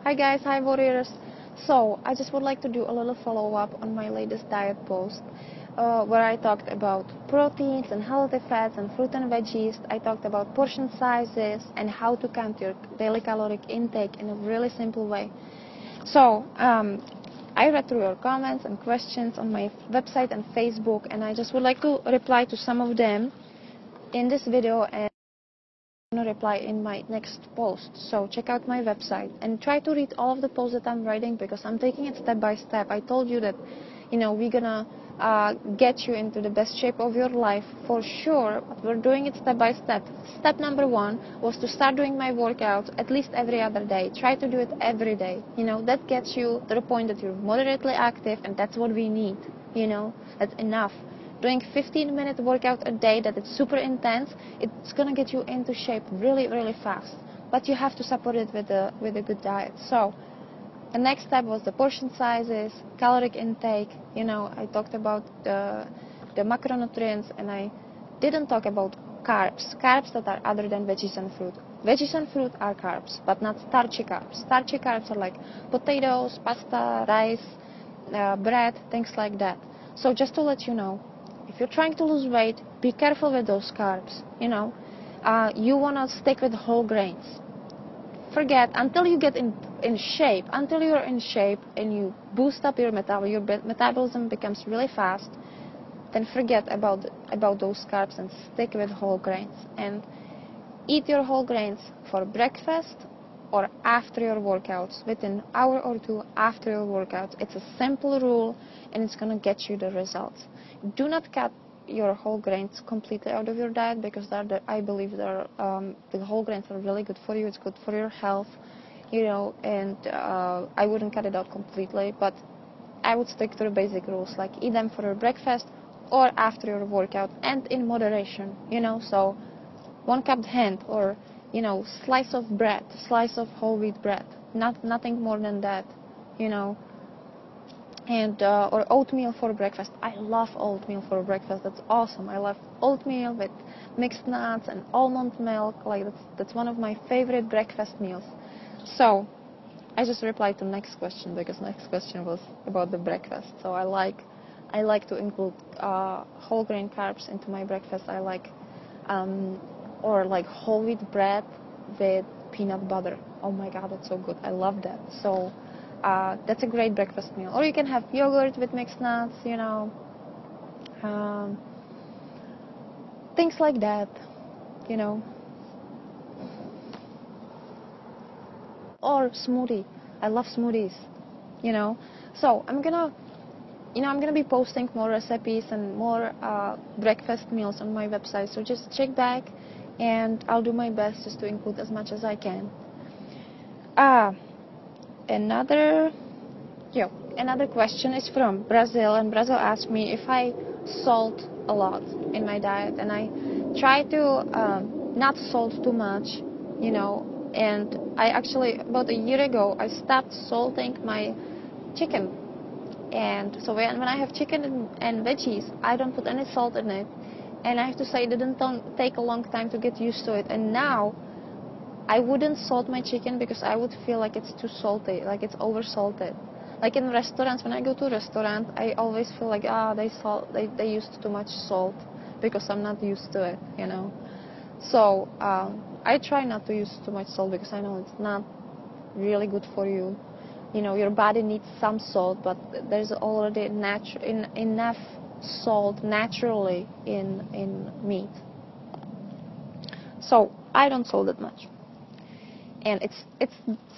Hi guys, hi warriors. So I just would like to do a little follow-up on my latest diet post where I talked about proteins and healthy fats and fruit and veggies. I talked about portion sizes and how to count your daily caloric intake in a really simple way. So I read through your comments and questions on my website and Facebook, and I just would like to reply to some of them in this video, and I'm going to reply in my next post. So check out my website and try to read all of the posts that I'm writing, because I'm taking it step by step. I told you that, we're gonna get you into the best shape of your life for sure, but we're doing it step by step. Step number 1 was to start doing my workouts at least every other day. Try to do it every day. That gets you to the point that you're moderately active, and that's what we need. That's enough. Doing 15-minute workout a day that it's super intense, it's gonna get you into shape really, really fast. But you have to support it with a good diet. So the next step was the portion sizes, caloric intake. I talked about the macronutrients, and I didn't talk about carbs that are other than veggies and fruit. Veggies and fruit are carbs, but not starchy carbs. Starchy carbs are like potatoes, pasta, rice, bread, things like that. So just to let you know, if you're trying to lose weight, be careful with those carbs. You want to stick with whole grains. Forget until you get in shape. Until you're in shape and you boost up your metabolism becomes really fast, then forget about those carbs and stick with whole grains. And eat your whole grains for breakfast or after your workouts, within an hour or two after your workouts. It's a simple rule, and it's going to get you the results. Do not cut your whole grains completely out of your diet, because I believe the whole grains are really good for you. It's good for your health, and I wouldn't cut it out completely, but I would stick to the basic rules, like eat them for your breakfast or after your workout, and in moderation. So 1 cupped hand, or slice of bread, slice of whole wheat bread, nothing more than that, and or oatmeal for breakfast. I love oatmeal for breakfast. That's awesome. I love oatmeal with mixed nuts and almond milk. Like that's one of my favorite breakfast meals. So I just replied to next question, because next question was about the breakfast. So I like to include whole grain carbs into my breakfast. I like or like whole wheat bread with peanut butter. Oh my god, that's so good. I love that. So that's a great breakfast meal. Or you can have yogurt with mixed nuts, things like that, or smoothie. I love smoothies, So I'm gonna be posting more recipes and more breakfast meals on my website. So just check back, and I'll do my best just to include as much as I can. Another question is from Brazil, and Brazil asked me if I salt a lot in my diet, and I try to not salt too much, and I actually, about a year ago, I stopped salting my chicken. And so when I have chicken and veggies, I don't put any salt in it. And I have to say, it didn't take a long time to get used to it. And now I wouldn't salt my chicken, because I would feel like it's too salty, like it's over salted. Like in restaurants, when I go to a restaurant, I always feel like they used too much salt, because I'm not used to it, So I try not to use too much salt, because I know it's not really good for you. Your body needs some salt, but there's already enough salt naturally in meat. So I don't salt it much. And it's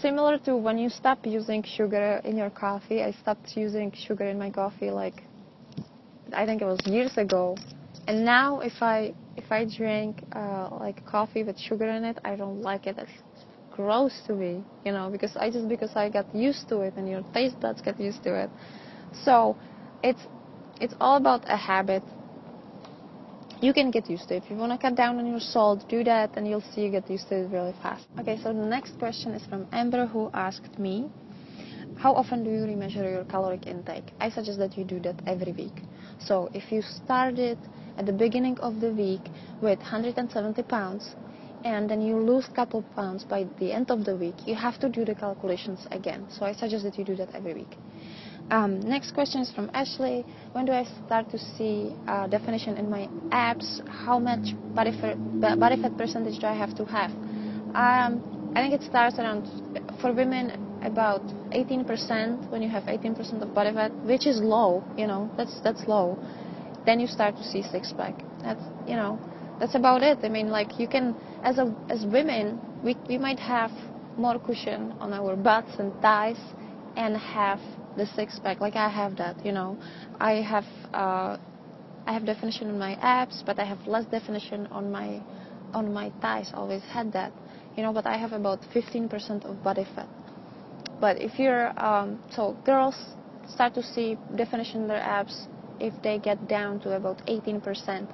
similar to when you stop using sugar in your coffee. I stopped using sugar in my coffee, like, I think it was years ago. And now if I drink like coffee with sugar in it, I don't like it. It's gross to me, because I got used to it, and your taste buds get used to it. So it's all about a habit. You can get used to it. If you want to cut down on your salt, do that, and you'll see you get used to it really fast. Okay, so the next question is from Amber, who asked me, how often do you remeasure your caloric intake? I suggest that you do that every week. So if you started at the beginning of the week with 170 pounds, and then you lose couple pounds by the end of the week, you have to do the calculations again. So I suggest that you do that every week. Next question is from Ashley. When do I start to see definition in my abs? How much body fat percentage do I have to have? I think it starts around, for women, about 18%. When you have 18% of body fat, which is low, that's low. Then you start to see six pack. That's about it. I mean, like, you can, as women, we might have more cushion on our butts and thighs and have the six pack. Like, I have that. I have definition in my abs, but I have less definition on my thighs. Always had that. But I have about 15% of body fat. But if you're so girls start to see definition in their abs if they get down to about 18%.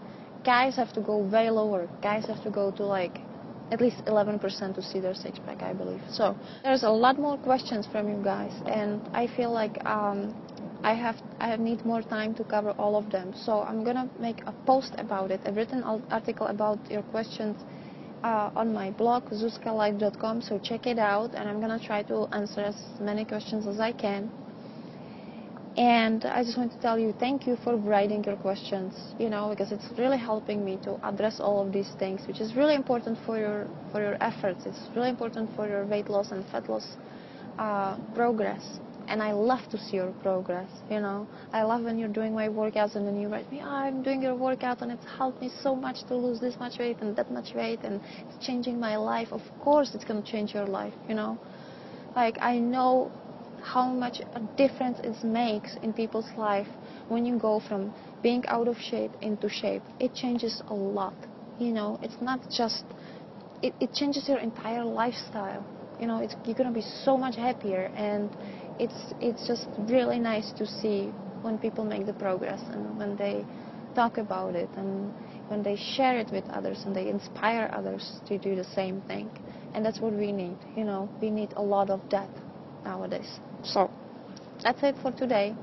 Guys have to go way lower. Guys have to go to like at least 11% to see their six pack, I believe. So there's a lot more questions from you guys, and I feel like I need more time to cover all of them. So I'm gonna make a post about it, a written article about your questions on my blog, ZuzkaLight.com. So check it out, and I'm gonna try to answer as many questions as I can. And I just want to tell you thank you for writing your questions, because it's really helping me to address all of these things, which is really important for your efforts. It's really important for your weight loss and fat loss progress. And I love to see your progress, I love when you're doing my workouts and then you write me, I'm doing your workout and it's helped me so much to lose this much weight and that much weight and it's changing my life. Of course it's going to change your life, Like, I know how much a difference it makes in people's life when you go from being out of shape into shape. It changes a lot, It's not just, it changes your entire lifestyle. You're gonna be so much happier, and it's just really nice to see when people make the progress and when they talk about it and when they share it with others and they inspire others to do the same thing. And that's what we need. We need a lot of that nowadays. So that's it for today,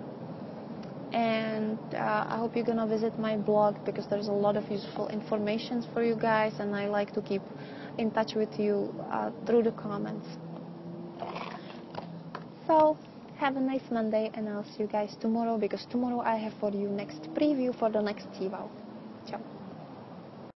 and I hope you're gonna visit my blog, because there's a lot of useful information for you guys, and I like to keep in touch with you through the comments. So have a nice Monday, and I'll see you guys tomorrow, because tomorrow I have for you next preview for the next TiVo. Ciao.